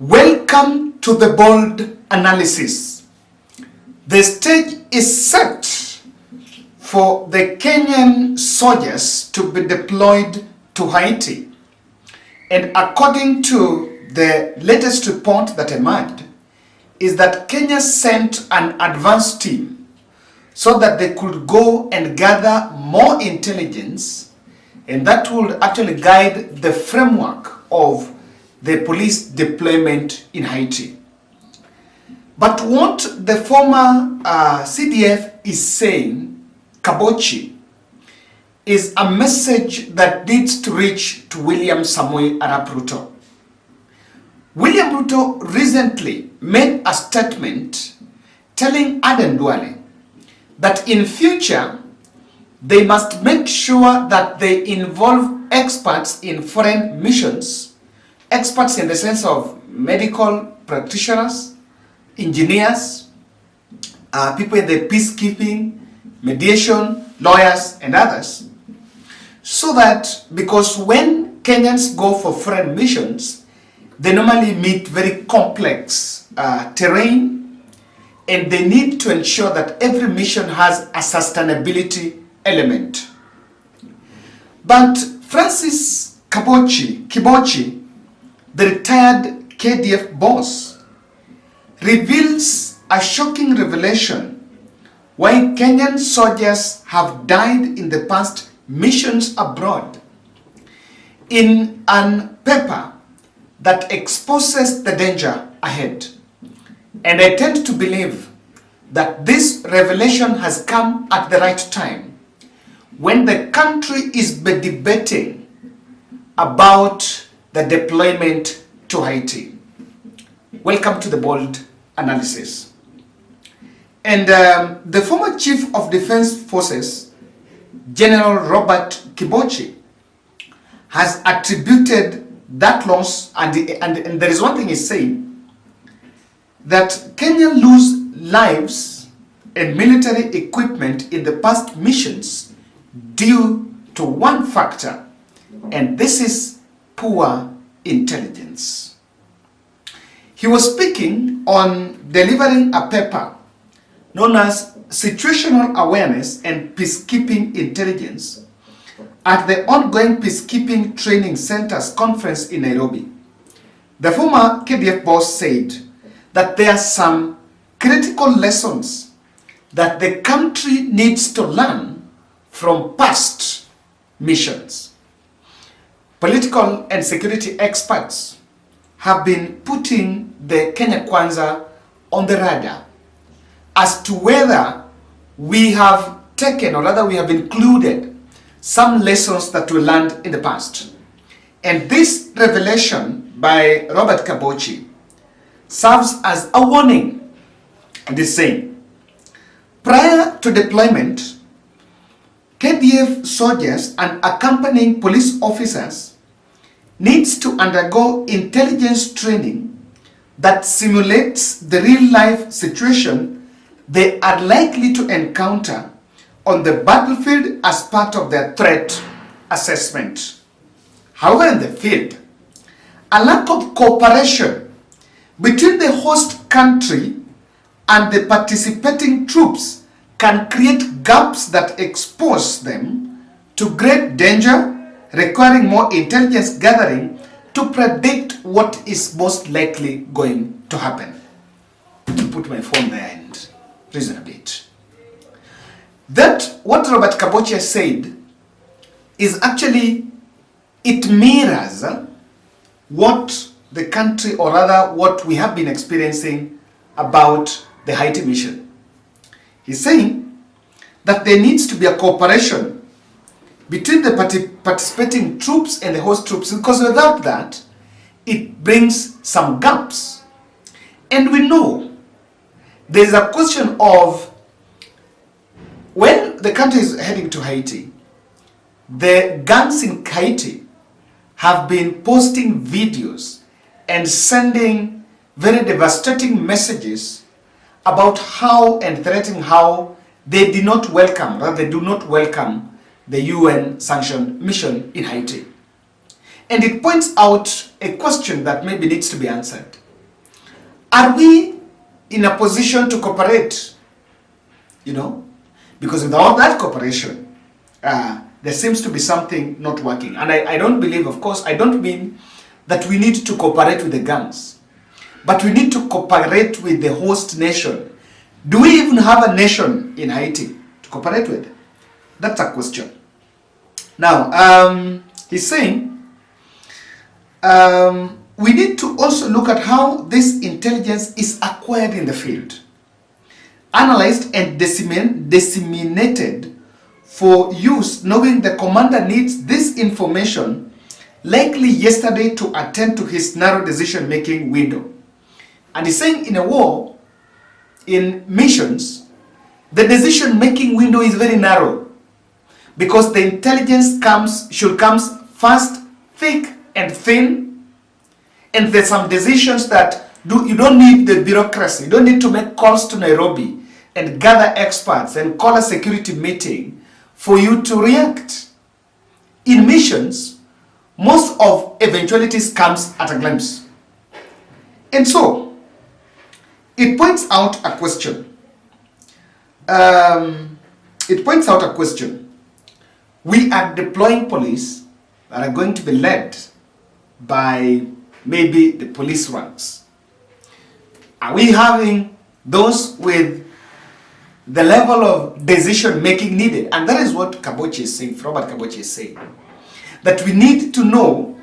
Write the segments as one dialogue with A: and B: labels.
A: Welcome to the bold analysis. The stage is set for the Kenyan soldiers to be deployed to Haiti. And according to the latest report that emerged, is that Kenya sent an advance team so that they could go and gather more intelligence, and that would actually guide the framework of the police deployment in Haiti. But what the former CDF is saying, Kibochi, is a message that needs to reach to William Samoei Arap Ruto. William Ruto recently made a statement telling Aden Duale that in future they must make sure that they involve experts in foreign missions, experts in the sense of medical practitioners, engineers, people in the peacekeeping, mediation, lawyers, and others, so that because when Kenyans go for foreign missions, they normally meet very complex terrain, and they need to ensure that every mission has a sustainability element. But Francis Kibochi, the retired KDF boss, reveals a shocking revelation why Kenyan soldiers have died in the past missions abroad in a paper that exposes the danger ahead. And I tend to believe that this revelation has come at the right time when the country is debating about the deployment to Haiti. Welcome to the bold analysis. And the former Chief of Defense Forces, General Robert Kibochi, has attributed that loss, and there is one thing he's saying, that Kenya lose lives and military equipment in the past missions due to one factor, and this is poor intelligence. He was speaking on delivering a paper known as Situational Awareness and Peacekeeping Intelligence at the ongoing Peacekeeping Training Centers Conference in Nairobi. The former KDF boss said that there are some critical lessons that the country needs to learn from past missions. Political and security experts have been putting the Kenya Kwanza on the radar as to whether we have taken, or rather we have included, some lessons that we learned in the past. And this revelation by Robert Kibochi serves as a warning. It is saying, prior to deployment, KDF soldiers and accompanying police officers needs to undergo intelligence training that simulates the real-life situation they are likely to encounter on the battlefield as part of their threat assessment. However, in the field, a lack of cooperation between the host country and the participating troops can create gaps that expose them to great danger, requiring more intelligence gathering to predict what is most likely going to happen. To put my phone there and reason a bit. That what Robert Kibochi said is actually, it mirrors what the country, or rather what we have been experiencing about the Haiti mission. He's saying that there needs to be a cooperation between the participating troops and the host troops, because without that, it brings some gaps. And we know there is a question of, when the country is heading to Haiti, the gangs in Haiti have been posting videos and sending very devastating messages about how, and threatening how, they do not welcome the UN sanctioned mission in Haiti. And it points out a question that maybe needs to be answered. Are we in a position to cooperate? You know, because without that cooperation, there seems to be something not working. And I don't believe, of course, I don't mean that we need to cooperate with the gangs, but we need to cooperate with the host nation. Do we even have a nation in Haiti to cooperate with? That's a question. Now, he's saying we need to also look at how this intelligence is acquired in the field, analyzed and disseminated for use, knowing the commander needs this information likely yesterday to attend to his narrow decision-making window. And he's saying in a war, in missions, the decision-making window is very narrow because the intelligence should come fast, thick, and thin. And there's some decisions that you don't need the bureaucracy. You don't need to make calls to Nairobi and gather experts and call a security meeting for you to react. In missions, most of eventualities comes at a glimpse. And so, it points out a question. We are deploying police that are going to be led by maybe the police ranks. Are we having those with the level of decision making needed? And that is what Kibochi is saying, Robert Kibochi is saying. That we need to know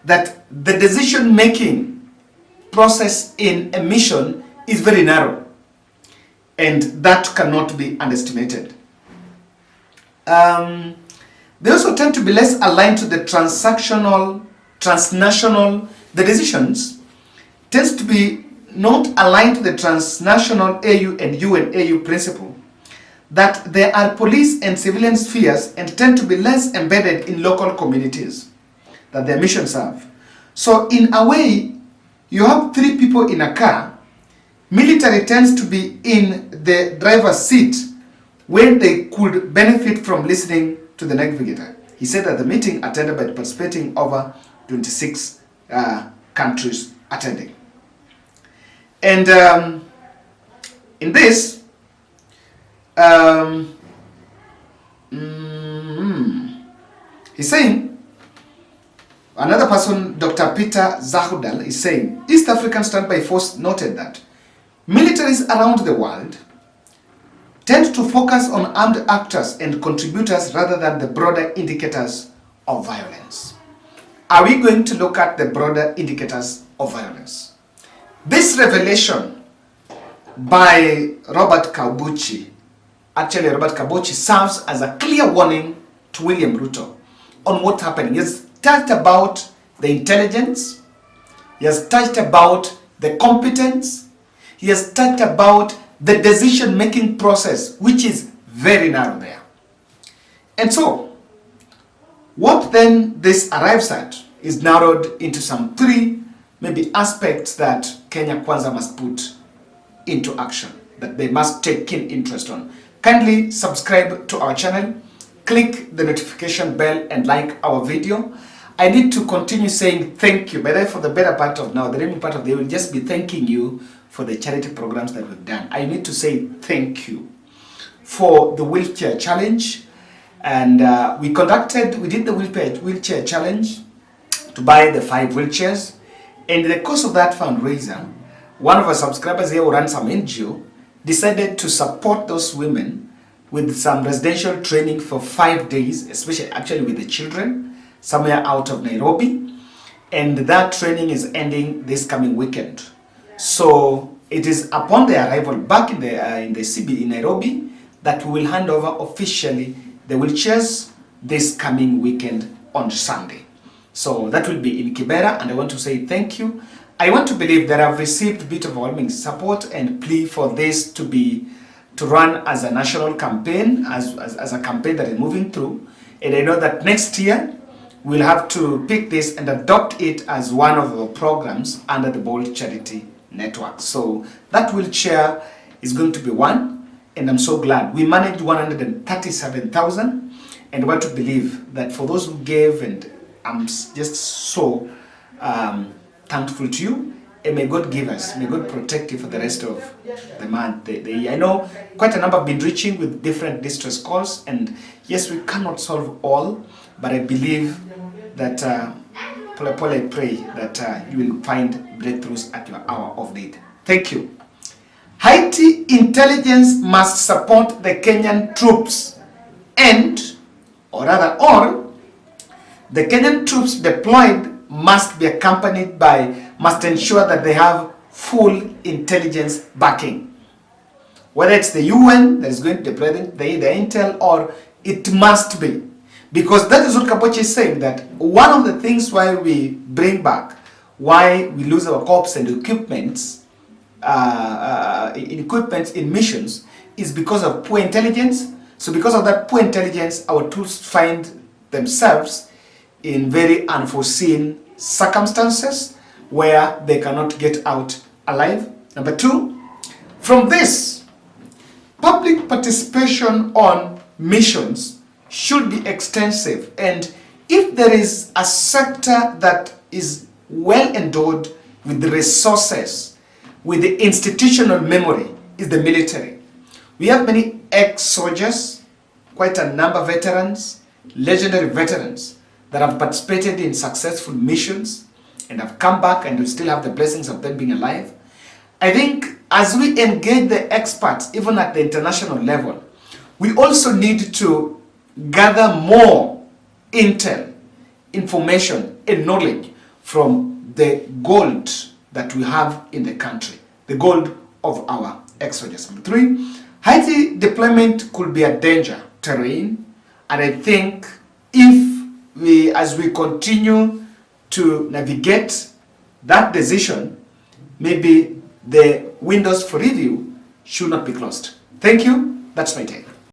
A: that the decision making process in a mission is very narrow. And that cannot be underestimated. They also tend to be less aligned to the transnational, the decisions tends to be not aligned to the transnational AU and UNAU principle, that there are police and civilian spheres and tend to be less embedded in local communities that their missions have. So in a way, you have three people in a car. Military tends to be in the driver's seat when they could benefit from listening to the navigator. He said that the meeting attended by participating over 26 countries attending. And in this, he's saying, another person, Dr. Peter Zahudal, is saying, East African Standby Force noted that militaries around the world tend to focus on armed actors and contributors rather than the broader indicators of violence. Are we going to look at the broader indicators of violence? This revelation by Robert Kibochi, actually Robert Kibochi, serves as a clear warning to William Ruto on what's happening. He has touched about the intelligence, he has touched about the competence, he has touched about the decision-making process, which is very narrow there. And so, what then this arrives at is narrowed into some three, maybe aspects that Kenya Kwanza must put into action, that they must take keen interest on. Kindly subscribe to our channel, click the notification bell and like our video. I need to continue saying thank you, but for the better part of now, the remaining part of the day will just be thanking you for the charity programs that we've done. I need to say thank you for the wheelchair challenge. And we did the wheelchair challenge to buy the 5 wheelchairs. And in the course of that fundraiser, one of our subscribers here who ran some NGO decided to support those women with some residential training for 5 days, especially actually with the children, somewhere out of Nairobi. And that training is ending this coming weekend. So it is upon their arrival back in the CB in Nairobi that we will hand over officially the wheelchairs this coming weekend on Sunday. So that will be in Kibera, and I want to say thank you. I want to believe that I've received a bit of overwhelming support and plea for this to run as a national campaign, as a campaign that is moving through. And I know that next year we'll have to pick this and adopt it as one of our programs under the Bold Charity Network. So that wheelchair is going to be one, and I'm so glad. We managed 137,000, and I want to believe that for those who gave, and I'm just so thankful to you, And may God give us, may God protect you for the rest of the month, the year. I know quite a number have been reaching with different distress calls, and yes, we cannot solve all, but I believe that, Paul, I pray that you will find breakthroughs at your hour of need. Thank you. Haiti intelligence must support the Kenyan troops or the Kenyan troops deployed must ensure that they have full intelligence backing. Whether it's the UN that is going to deploy the intel, or it must be. Because that is what Kibochi is saying, that one of the things why we bring back, why we lose our corps and equipments in missions, is because of poor intelligence. So because of that poor intelligence, our troops find themselves in very unforeseen circumstances where they cannot get out alive. Number two, from this, public participation on missions should be extensive, and if there is a sector that is well endowed with the resources, with the institutional memory, is the military. We have many ex-soldiers, quite a number of veterans, legendary veterans that have participated in successful missions and have come back and will still have the blessings of them being alive. I think as we engage the experts, even at the international level, we also need to gather more intel, information, and knowledge from the gold that we have in the country, the gold of our ex-soldiers. Number three, Haiti deployment could be a danger terrain, and I think as we continue to navigate that decision, maybe the windows for review should not be closed. Thank you. That's my take.